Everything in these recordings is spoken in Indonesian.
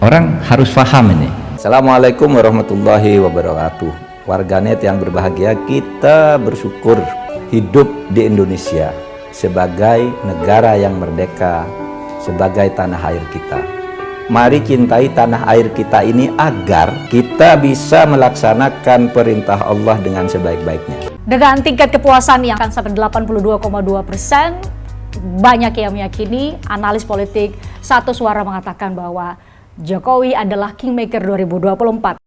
Orang harus paham ini. Assalamualaikum warahmatullahi wabarakatuh. Warganet yang berbahagia, kita bersyukur hidup di Indonesia sebagai negara yang merdeka, sebagai tanah air kita. Mari cintai tanah air kita ini agar kita bisa melaksanakan perintah Allah dengan sebaik-baiknya. Dengan tingkat kepuasan yang akan sampai 82,2%, banyak yang meyakini, analis politik satu suara mengatakan bahwa Jokowi adalah Kingmaker 2024.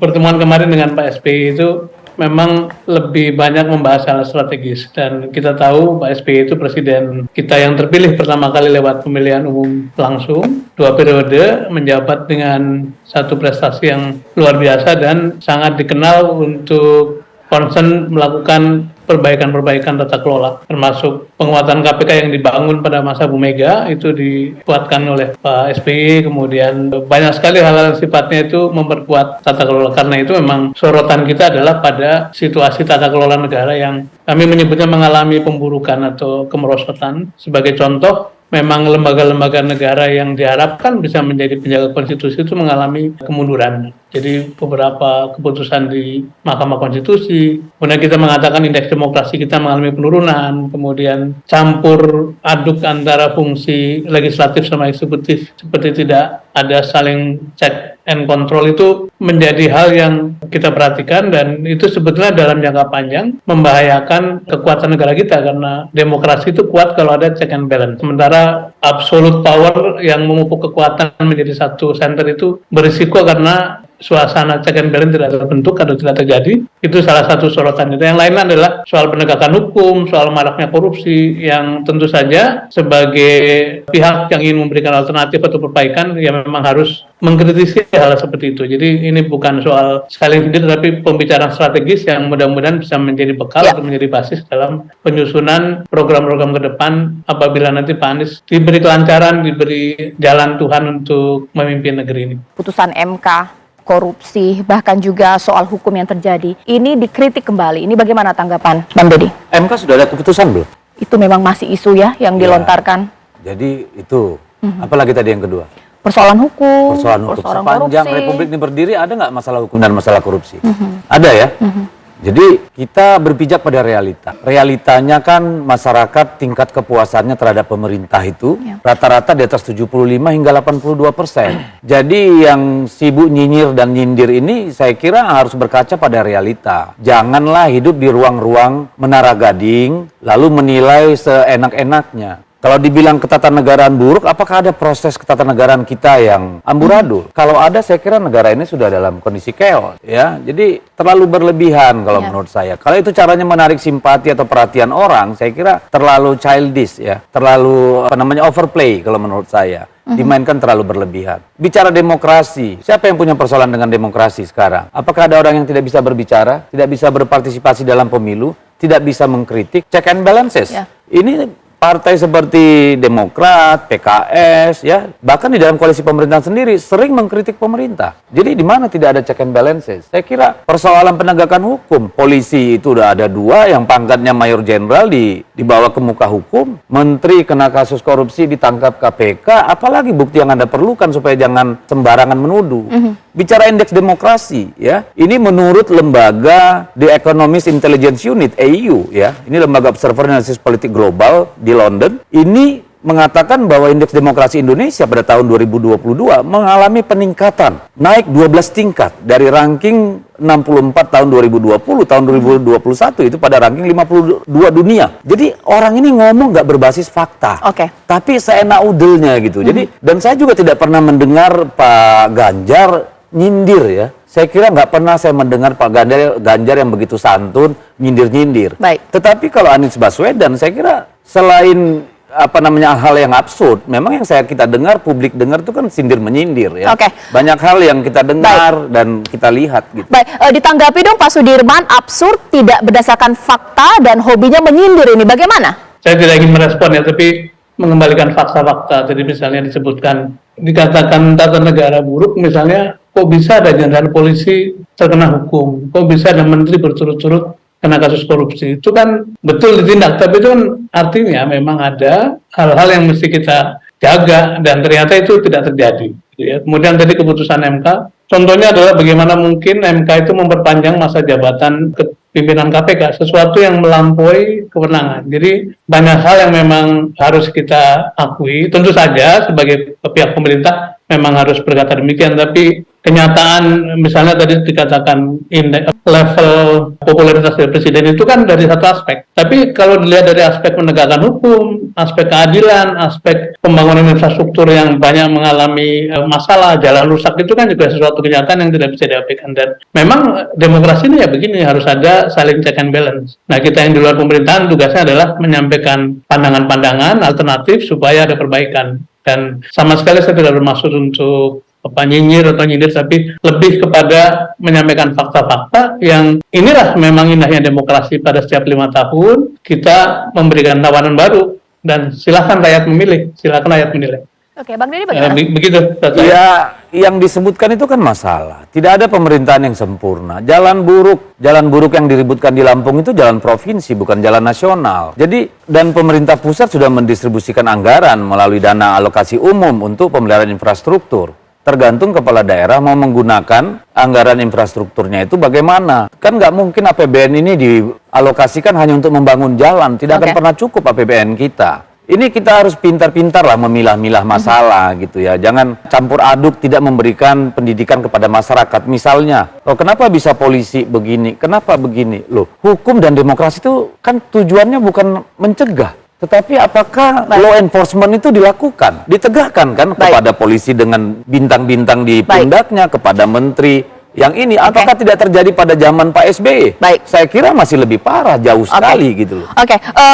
Pertemuan kemarin dengan Pak SBY itu memang lebih banyak membahas hal strategis, dan kita tahu Pak SBY itu presiden kita yang terpilih pertama kali lewat pemilihan umum langsung, 2 periode menjabat dengan satu prestasi yang luar biasa dan sangat dikenal untuk concern melakukan perbaikan-perbaikan tata kelola, termasuk penguatan KPK yang dibangun pada masa Bu Mega itu dikuatkan oleh Pak SBY. Kemudian banyak sekali hal-hal sifatnya itu memperkuat tata kelola. Karena itu memang sorotan kita adalah pada situasi tata kelola negara yang kami menyebutnya mengalami pemburukan atau kemerosotan. Sebagai contoh, memang lembaga-lembaga negara yang diharapkan bisa menjadi penjaga konstitusi itu mengalami kemunduran. Jadi beberapa keputusan di Mahkamah Konstitusi, kemudian kita mengatakan indeks demokrasi kita mengalami penurunan, kemudian campur aduk antara fungsi legislatif sama eksekutif seperti tidak ada saling check and control, itu menjadi hal yang kita perhatikan, dan itu sebetulnya dalam jangka panjang membahayakan kekuatan negara kita, karena demokrasi itu kuat kalau ada check and balance. Sementara absolute power yang memupuk kekuatan menjadi satu center itu berisiko karena suasana check and balance tidak terbentuk atau tidak terjadi. Itu salah satu sorotan. Yang lain adalah soal penegakan hukum, soal maraknya korupsi, yang tentu saja sebagai pihak yang ingin memberikan alternatif atau perbaikan, ya memang harus mengkritisi hal seperti itu. Jadi ini bukan soal sekali hidup, tapi pembicaraan strategis yang mudah-mudahan bisa menjadi bekal atau menjadi basis dalam penyusunan program-program ke depan apabila nanti Pak Anies diberi kelancaran, diberi jalan Tuhan untuk memimpin negeri ini. Putusan MK, korupsi, bahkan juga soal hukum yang terjadi, ini dikritik kembali. Ini bagaimana tanggapan Bang Deddy? MK sudah ada keputusan belum? Itu memang masih isu ya yang dilontarkan. Jadi itu, apalagi tadi yang kedua? Persoalan hukum, Persoalan hukum. Sepanjang korupsi. Republik ini berdiri, ada nggak masalah hukum dan masalah korupsi? Ada ya? Jadi kita berpijak pada realita. Realitanya kan masyarakat tingkat kepuasannya terhadap pemerintah itu rata-rata di atas 75 hingga 82%. Jadi yang sibuk nyinyir dan nyindir ini saya kira harus berkaca pada realita. Janganlah hidup di ruang-ruang menara gading lalu menilai seenak-enaknya. Kalau dibilang ketatanegaraan buruk, apakah ada proses ketatanegaraan kita yang amburadul? Kalau ada, saya kira negara ini sudah dalam kondisi chaos, ya. Jadi terlalu berlebihan kalau menurut saya. Kalau itu caranya menarik simpati atau perhatian orang, saya kira terlalu childish, ya. Terlalu overplay kalau menurut saya. Dimainkan terlalu berlebihan. Bicara demokrasi, siapa yang punya persoalan dengan demokrasi sekarang? Apakah ada orang yang tidak bisa berbicara, tidak bisa berpartisipasi dalam pemilu, tidak bisa mengkritik, check and balances? Ini partai seperti Demokrat, PKS, ya, bahkan di dalam koalisi pemerintahan sendiri sering mengkritik pemerintah. Jadi di mana tidak ada check and balances? Saya kira persoalan penegakan hukum, polisi itu udah ada 2, yang pangkatnya mayor jenderal dibawa ke muka hukum, menteri kena kasus korupsi ditangkap KPK, apalagi bukti yang Anda perlukan supaya jangan sembarangan menuduh. Bicara indeks demokrasi, ya, ini menurut lembaga The Economist Intelligence Unit (EIU), ya, ini lembaga observer analisis politik global di London, ini mengatakan bahwa indeks demokrasi Indonesia pada tahun 2022 mengalami peningkatan, naik 12 tingkat dari ranking 64 tahun 2020, tahun 2021 itu pada ranking 52 dunia. Jadi orang ini ngomong nggak berbasis fakta, tapi seenak udelnya gitu. Jadi, dan saya juga tidak pernah mendengar Pak Ganjar nyindir, ya. Saya kira nggak pernah saya mendengar Pak Ganjar yang begitu santun nyindir-nyindir. Tetapi kalau Anies Baswedan, saya kira selain hal yang absurd, memang yang kita dengar, publik dengar itu kan sindir menyindir, ya. Banyak hal yang kita dengar dan kita lihat gitu. Ditanggapi dong Pak Sudirman, absurd, tidak berdasarkan fakta dan hobinya menyindir ini bagaimana? Saya tidak ingin merespon ya, tapi mengembalikan fakta-fakta. Jadi misalnya dikatakan tata negara buruk, misalnya kok bisa ada jenderal polisi terkena hukum, kok bisa ada menteri berturut-turut kena kasus korupsi. Itu kan betul ditindak, tapi itu kan artinya memang ada hal-hal yang mesti kita jaga, dan ternyata itu tidak terjadi. Ya. Kemudian tadi keputusan MK, contohnya adalah bagaimana mungkin MK itu memperpanjang masa jabatan pimpinan KPK, sesuatu yang melampaui kewenangan. Jadi banyak hal yang memang harus kita akui. Tentu saja sebagai pihak pemerintah memang harus berkata demikian, tapi kenyataan misalnya tadi dikatakan level popularitas dari presiden itu kan dari satu aspek. Tapi kalau dilihat dari aspek penegakan hukum, aspek keadilan, aspek pembangunan infrastruktur yang banyak mengalami masalah, jalan rusak, itu kan juga sesuatu kenyataan yang tidak bisa diabaikan. Dan memang demokrasi ini ya begini, harus ada saling check and balance. Nah, kita yang di luar pemerintahan tugasnya adalah menyampaikan pandangan-pandangan alternatif supaya ada perbaikan. Dan sama sekali saya tidak bermaksud untuk nyinyir atau nyindir, tapi lebih kepada menyampaikan fakta-fakta yang inilah memang indahnya demokrasi. Pada setiap 5 tahun kita memberikan tawaran baru, dan silakan rakyat memilih, Oke, Bang Deddy bagaimana? Begitu. Ya, yang disebutkan itu kan masalah. Tidak ada pemerintahan yang sempurna. Jalan buruk yang diributkan di Lampung itu jalan provinsi, bukan jalan nasional. Jadi, dan pemerintah pusat sudah mendistribusikan anggaran melalui dana alokasi umum untuk pemeliharaan infrastruktur. Tergantung kepala daerah mau menggunakan anggaran infrastrukturnya itu bagaimana. Kan nggak mungkin APBN ini dialokasikan hanya untuk membangun jalan. Tidak akan pernah cukup APBN kita. Ini kita harus pintar-pintar lah memilah-milah masalah gitu ya. Jangan campur aduk, tidak memberikan pendidikan kepada masyarakat. Misalnya, kenapa bisa polisi begini? Kenapa begini? Loh, hukum dan demokrasi itu kan tujuannya bukan mencegah. Tetapi apakah law enforcement itu dilakukan? Ditegakkan kan kepada polisi dengan bintang-bintang di pundaknya, kepada menteri. Yang ini apakah tidak terjadi pada zaman Pak SBY? Saya kira masih lebih parah, jauh sekali gitu loh.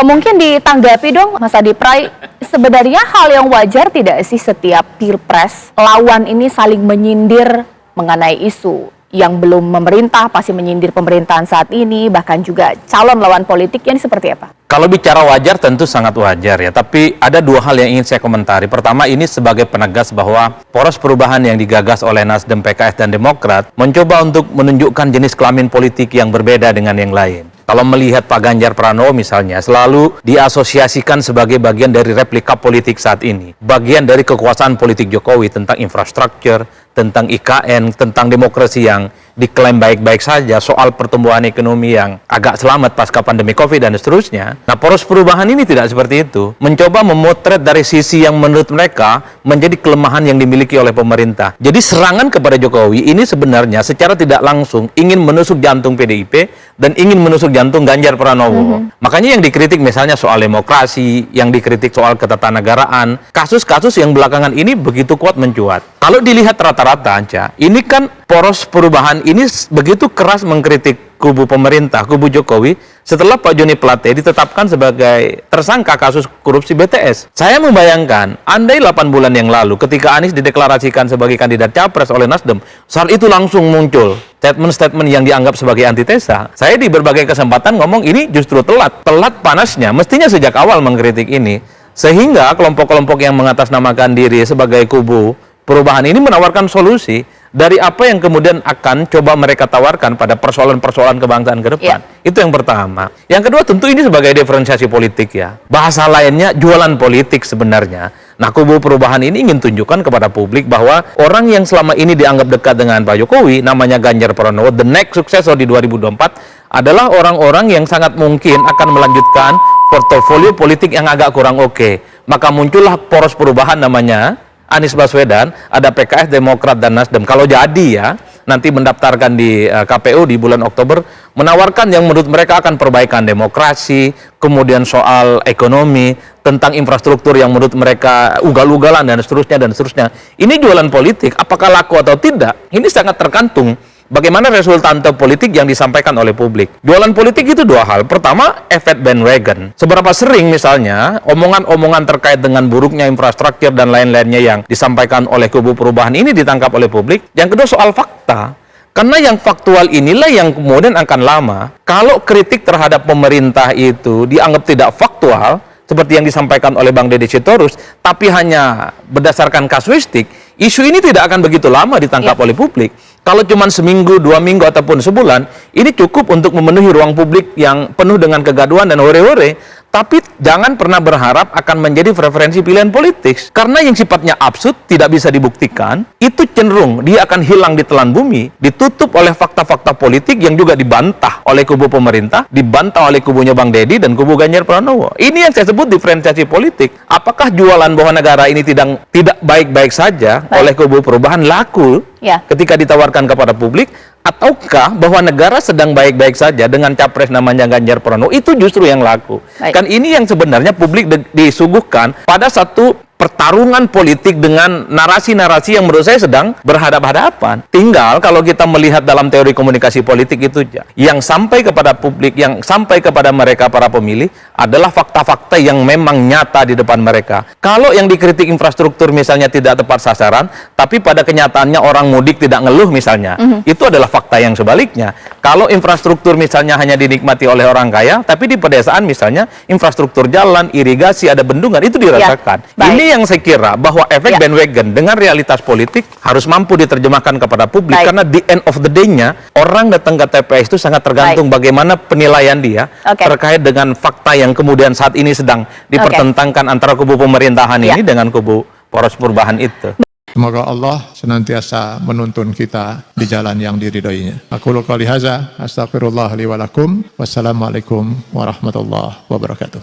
Mungkin ditanggapi dong Mas Adi Pray, sebenarnya hal yang wajar tidak sih setiap pilpres lawan ini saling menyindir mengenai isu yang belum memerintah, pasti menyindir pemerintahan saat ini, bahkan juga calon lawan politiknya, ini seperti apa? Kalau bicara wajar tentu sangat wajar ya, tapi ada dua hal yang ingin saya komentari. Pertama, ini sebagai penegas bahwa poros perubahan yang digagas oleh Nasdem, PKS, dan Demokrat mencoba untuk menunjukkan jenis kelamin politik yang berbeda dengan yang lain. Kalau melihat Pak Ganjar Pranowo misalnya, selalu diasosiasikan sebagai bagian dari replika politik saat ini. Bagian dari kekuasaan politik Jokowi tentang infrastruktur, tentang IKN, tentang demokrasi yang diklaim baik-baik saja, soal pertumbuhan ekonomi yang agak selamat pasca pandemi Covid dan seterusnya. Nah, poros perubahan ini tidak seperti itu. Mencoba memotret dari sisi yang menurut mereka menjadi kelemahan yang dimiliki oleh pemerintah. Jadi serangan kepada Jokowi ini sebenarnya secara tidak langsung ingin menusuk jantung PDIP dan ingin menusuk jantung Ganjar Pranowo. Makanya yang dikritik misalnya soal demokrasi, yang dikritik soal ketatanegaraan, kasus-kasus yang belakangan ini begitu kuat mencuat. Kalau dilihat rata-rata aja, ini kan poros perubahan ini begitu keras mengkritik kubu pemerintah, kubu Jokowi, setelah Pak Joni Plate ditetapkan sebagai tersangka kasus korupsi BTS. Saya membayangkan, andai 8 bulan yang lalu ketika Anies dideklarasikan sebagai kandidat capres oleh Nasdem, saat itu langsung muncul statement-statement yang dianggap sebagai antitesa. Saya di berbagai kesempatan ngomong ini justru telat panasnya, mestinya sejak awal mengkritik ini. Sehingga kelompok-kelompok yang mengatasnamakan diri sebagai kubu perubahan ini menawarkan solusi dari apa yang kemudian akan coba mereka tawarkan pada persoalan-persoalan kebangsaan ke depan. Itu yang pertama. Yang kedua tentu ini sebagai diferensiasi politik ya. Bahasa lainnya jualan politik sebenarnya. Nah, kubu perubahan ini ingin tunjukkan kepada publik bahwa orang yang selama ini dianggap dekat dengan Pak Jokowi, namanya Ganjar Pranowo, the next successor di 2024, adalah orang-orang yang sangat mungkin akan melanjutkan portofolio politik yang agak kurang oke. Maka muncullah poros perubahan namanya Anies Baswedan, ada PKS, Demokrat, dan Nasdem. Kalau jadi ya, nanti mendaftarkan di KPU di bulan Oktober, menawarkan yang menurut mereka akan perbaikan demokrasi, kemudian soal ekonomi, tentang infrastruktur yang menurut mereka ugal-ugalan, dan seterusnya, dan seterusnya. Ini jualan politik, apakah laku atau tidak, ini sangat tergantung bagaimana resultante politik yang disampaikan oleh publik. Jualan politik itu dua hal. Pertama, efek bandwagon. Seberapa sering misalnya omongan-omongan terkait dengan buruknya infrastruktur dan lain-lainnya yang disampaikan oleh kubu perubahan ini ditangkap oleh publik. Yang kedua, soal fakta. Karena yang faktual inilah yang kemudian akan lama. Kalau kritik terhadap pemerintah itu dianggap tidak faktual, seperti yang disampaikan oleh Bang Deddy Sitorus, tapi hanya berdasarkan kasuistik, isu ini tidak akan begitu lama ditangkap oleh publik. Kalau cuma seminggu, 2 minggu, ataupun sebulan, ini cukup untuk memenuhi ruang publik yang penuh dengan kegaduhan dan hore-hore. Tapi jangan pernah berharap akan menjadi preferensi pilihan politik. Karena yang sifatnya absurd, tidak bisa dibuktikan, itu cenderung dia akan hilang di telan bumi, ditutup oleh fakta-fakta politik yang juga dibantah oleh kubu pemerintah, dibantah oleh kubunya Bang Deddy dan kubu Ganjar Pranowo. Ini yang saya sebut diferensiasi politik. Apakah jualan bahwa negara ini tidak baik-baik saja oleh kubu perubahan laku ketika ditawarkan kepada publik, ataukah bahwa negara sedang baik-baik saja dengan capres namanya Ganjar Pranowo itu justru yang laku? Kan ini yang sebenarnya publik disuguhkan pada satu pertarungan politik dengan narasi-narasi yang menurut saya sedang berhadap-hadapan. Tinggal kalau kita melihat dalam teori komunikasi politik itu yang sampai kepada publik, yang sampai kepada mereka para pemilih adalah fakta-fakta yang memang nyata di depan mereka. Kalau yang dikritik infrastruktur misalnya tidak tepat sasaran, tapi pada kenyataannya orang mudik tidak ngeluh misalnya, itu adalah fakta yang sebaliknya. Kalau infrastruktur misalnya hanya dinikmati oleh orang kaya, tapi di pedesaan misalnya infrastruktur jalan, irigasi, ada bendungan, itu dirasakan. Ini yang saya kira bahwa efek bandwagon dengan realitas politik harus mampu diterjemahkan kepada publik, karena di end of the day-nya orang datang ke TPS itu sangat tergantung bagaimana penilaian dia terkait dengan fakta yang kemudian saat ini sedang dipertentangkan antara kubu pemerintahan ini dengan kubu poros perubahan itu. Semoga Allah senantiasa menuntun kita di jalan yang diridhoinya. Aku qouli hadza, astaghfirullah li wa lakum. Wassalamualaikum warahmatullahi wabarakatuh.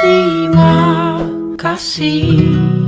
Terima kasih.